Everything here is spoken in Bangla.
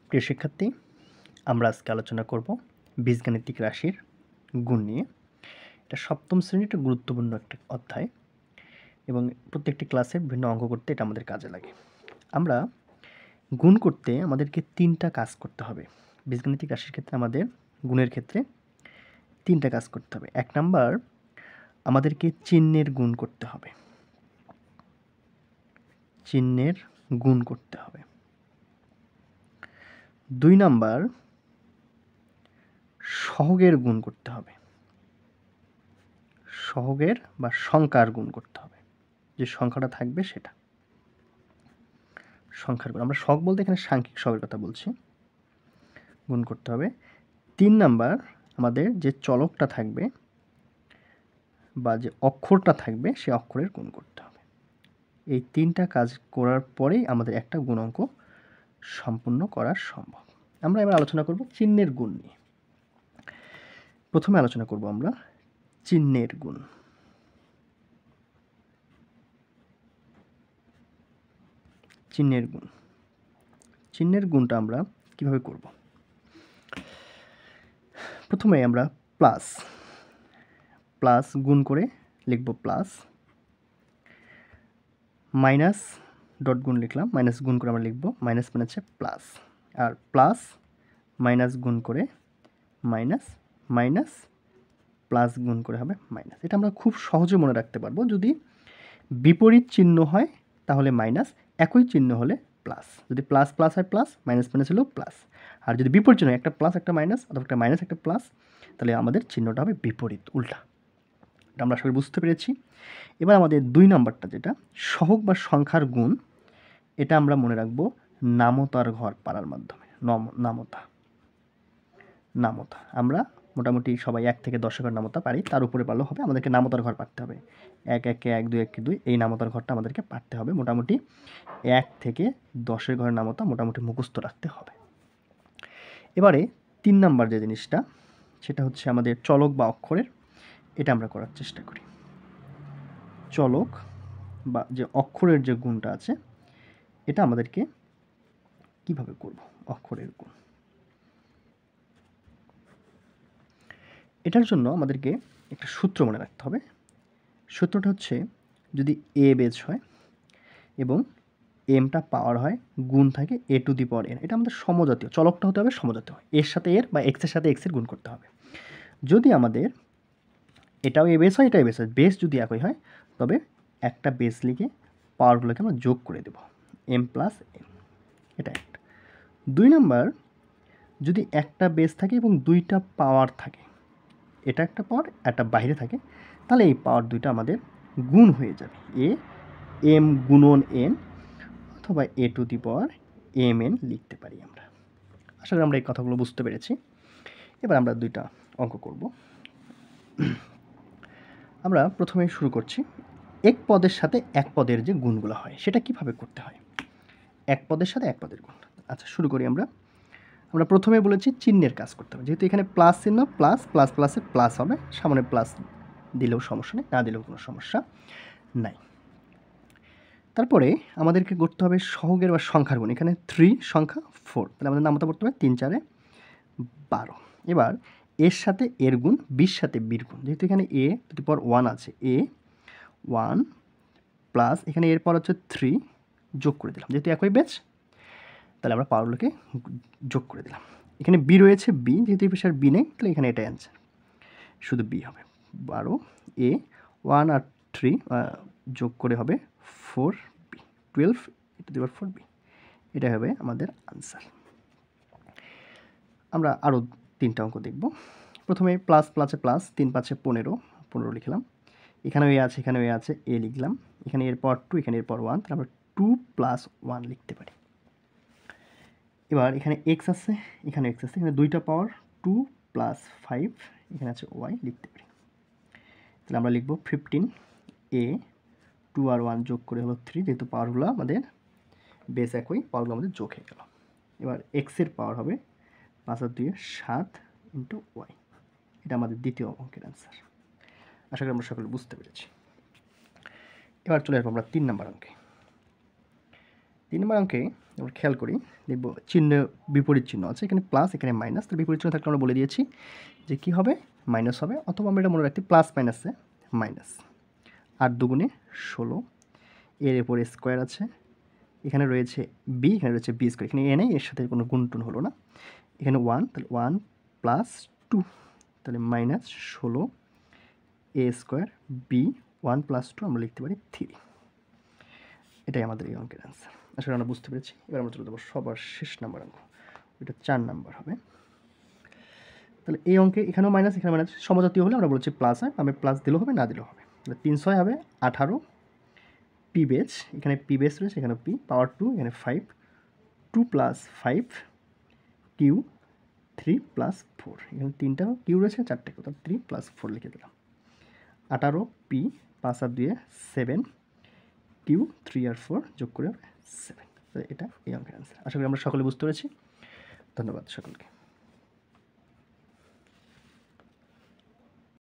প্রিয় শিক্ষার্থী, আমরা আজকে আলোচনা করব বীজগাণিতিক রাশির গুণ নিয়ে। এটা সপ্তম শ্রেণীর একটা গুরুত্বপূর্ণ একটা অধ্যায় এবং প্রত্যেকটি ক্লাসে বিভিন্ন অঙ্ক করতে এটা আমাদের কাজে লাগে। আমরা গুণ করতে আমাদেরকে 3টা কাজ করতে হবে। বীজগাণিতিক রাশির ক্ষেত্রে আমাদের গুণের ক্ষেত্রে 3টা কাজ করতে হবে। 1 নাম্বার, আমাদেরকে চিহ্নের গুণ করতে হবে। চিহ্নের গুণ করতে হবে। 2 নাম্বার, সহগের গুণ করতে হবে। সহগের বা সংখ্যার গুণ করতে হবে, যে সংখ্যাটা থাকবে সেটা সংখ্যার গুণ। আমরা সহগ বলতে এখানে সাংখ্যিক সহগের কথা বলছি, গুণ করতে হবে। 3 নাম্বার, আমাদের যে চলকটা থাকবে বা যে অক্ষরটা থাকবে সেই অক্ষরের গুণ করতে হবে। এই 3টা কাজ করার পরেই আমাদের একটা গুণাঙ্ক সম্পূর্ণ করা সম্ভব। আমরা এবার আলোচনা করব চিহ্নের গুণ নিয়ে। প্রথমে আলোচনা করব আমরা চিহ্নের গুণ। চিহ্নের গুণ, চিহ্নের গুণটা আমরা কিভাবে করব? প্রথমে আমরা প্লাস প্লাস গুণ করে লিখব প্লাস, মাইনাস ডট গুণ লিখলাম, মাইনাস গুণ করে আমরা লিখব মাইনাস মানে হচ্ছে প্লাস, আর প্লাস মাইনাস গুণ করে মাইনাস, মাইনাস প্লাস গুণ করে হবে মাইনাস। এটা আমরা খুব সহজে মনে রাখতে পারবো। যদি বিপরীত চিহ্ন হয় তাহলে মাইনাস, একই চিহ্ন হলে প্লাস। যদি প্লাস প্লাস হয় প্লাস, মাইনাস মাইনাস হলেও প্লাস। আর যদি বিপরীত চিহ্ন, একটা প্লাস একটা মাইনাস অথবা একটা মাইনাস একটা প্লাস, তাহলে আমাদের চিহ্নটা হবে বিপরীত, উল্টা। এটা আমরা আসলে বুঝতে পেরেছি। এবার আমাদের 2 নাম্বারটা, যেটা সহগ বা সংখ্যার গুণ, এটা আমরা মনে রাখবো নামতার ঘর পাড়ার মাধ্যমে। নামতা, নামতা আমরা মোটামুটি সবাই 1 থেকে 10 ঘর নামতা পারি, তার উপরে পারলেও হবে। আমাদেরকে নামতার ঘর পারতে হবে। 1 1 1 2 1 2, এই নামতার ঘরটা আমাদেরকে পারতে হবে। মোটামুটি 1 থেকে 10 ঘরের নামতা মোটামুটি মুখস্থ রাখতে হবে। এবারে 3 নাম্বার যে জিনিসটা, সেটা হচ্ছে আমাদের চলক বা অক্ষরের। এটা আমরা করার চেষ্টা করি। চলক বা যে অক্ষরের যে গুণটা আছে, এটা আমাদেরকে কিভাবে করব? অক্ষরের গুণ, এটার জন্য আমাদেরকে একটা সূত্র মনে রাখতে হবে। সূত্রটা হচ্ছে, যদি এ বেজ হয় এবং এমটা পাওয়ার হয়, গুণ থাকে এ টু দি পাওয়ার এন, এটা আমাদের সমজাতীয়, চলকটা হতে হবে সমজাতীয়, এর সাথে এর বা এক্সের সাথে এক্সের গুণ করতে হবে। যদি আমাদের এটাও এ বেস হয়, এটাও এ বেস হয়, বেস যদি একই হয়, তবে একটা বেস লিখে পাওয়ারগুলোকে আমরা যোগ করে দেব, এম প্লাস এন। এটা একটা। 2 নাম্বার, যদি একটা বেস থাকে এবং 2টা পাওয়ার থাকে, এটা একটা পাওয়ার একটা বাইরে থাকে, তাহলে এই পাওয়ার 2টা আমাদের গুণ হয়ে যাবে, এ এম গুণন এন অথবা A to the power M N লিখতে পারি আমরা। আশা করি আমরা এই কথাগুলো বুঝতে পেরেছি। এবার আমরা 2টা অঙ্ক করব। আমরা প্রথমে শুরু করছি এক পদের সাথে এক পদের যে গুণগুলো হয় সেটা কিভাবে করতে হয়। এক পদের সাথে এক পদের গুণ। আচ্ছা, শুরু করি আমরা। আমরা প্রথমে বলেছি চিহ্নের কাজ করতে হবে, যেহেতু এখানে প্লাস চিহ্ন, প্লাস প্লাস প্লাসে প্লাস হবে, সামনে প্লাস দিলেও সমস্যা নেই, না দিলেও কোনো সমস্যা নাই। তারপরে আমাদেরকে করতে হবে সহগের বা সংখ্যার গুণ। এখানে 3 সংখ্যা 4, তাহলে আমাদের নামতা পড়তে হবে 3 4 12। এবার এর সাথে এর গুণ, বির সাথে বির গুণ, যেহেতু এখানে এ টু দি পাওয়ার 1 আছে, এ 1 প্লাস এখানে এর পর হচ্ছে 3 যোগ করে দিলাম, যেহেতু একই ব্যাচ তাহলে আমরা পাওয়ারগুলোকে যোগ করে দিলাম। এখানে বি রয়েছে, বি যেহেতু এই পেশার বি নেই, তাহলে এখানে এটাই অ্যান্সার, শুধু বি হবে। 12 এ 1 আর 3 যোগ করে হবে 4 B, 12 to the power 4 B, এটা হবে আমাদের আনসার। আমরা আরও 3টা অঙ্ক দেখব। প্রথমে প্লাস প্লাসে প্লাস, 3 5 15, 15 লিখলাম। এখানেও এ আছে, এখানেও এ আছে, এ লিখলাম। এখানে এর পর 2, এখানে এর পর 1, তাহলে আমরা 2 প্লাস 1 লিখতে পারি। এবার এখানে এক্স আছে, এখানে এক্স আছে, এখানে 2টা পাওয়ার 2 প্লাস 5, এখানে আছে ওয়াই লিখতে পারি। তাহলে আমরা লিখব 15 এ 2 আর 1 যোগ করে হলো 3, যেহেতু পাওয়ারগুলো আমাদের বেস একই, পাওয়ারগুলো আমাদের যোগ হয়ে গেল। এবার এক্সের পাওয়ার হবে 5 আর 2 7 ইন্টু ওয়াই, এটা আমাদের দ্বিতীয় অঙ্কের অ্যান্সার। আশা করি আমরা সকলে বুঝতে পেরেছি। এবার চলে আসবো আমরা 3 নাম্বার অঙ্কে। 3 নম্বর অঙ্কে আমরা খেয়াল করি, দেখব চিহ্ন বিপরীত চিহ্ন আছে, এখানে প্লাস এখানে মাইনাস। তো বিপরীত চিহ্ন থাকলে আমরা বলে দিয়েছি যে কী হবে, মাইনাস হবে, অথবা আমরা এটা মনে রাখতে প্লাস মাইনাসে মাইনাস। 8 দুগুণে 16, এর এরপরে স্কোয়ার আছে, এখানে রয়েছে বি, এখানে রয়েছে বি স্কোয়ার, এখানে এ নেই, এর সাথে কোনো গুণটুন হলো না। এখানে 1, তাহলে 1 প্লাস 2, তাহলে মাইনাস 16 এ স্কোয়ার বি 1 প্লাস 2 আমরা লিখতে পারি 3। এটাই আমাদের এই অঙ্কের অ্যান্সার। আসলে আমরা বুঝতে পেরেছি। এবার আমরা চলে যাবো সবার শেষ নাম্বার অঙ্ক, এটা 4 নাম্বার হবে। তাহলে এই অঙ্কে এখানেও মাইনাস, এখানে মাইনাস, সমজাতীয় হলে আমরা বলছি প্লাস হয়, আমি প্লাস দিলেও হবে, না দিলেও হবে। তাহলে 3 6 হবে 18, পি বেস, এখানে পি বেস রয়েছে, এখানে পি পাওয়ার 2, এখানে 5, 2 প্লাস 5 কিউ 3 প্লাস 4, এখানে 3টা কিউ রয়েছে, 4টে কিউ, 3 প্লাস 4 লিখে দিলাম। 18 পি 5 আর 2 7, কিউ 3 আর 4 যোগ করে 7। এটা এই অঙ্কের অ্যান্সার। আশা করি আমরা সকলে বুঝতে পেরেছি। ধন্যবাদ সকলকে।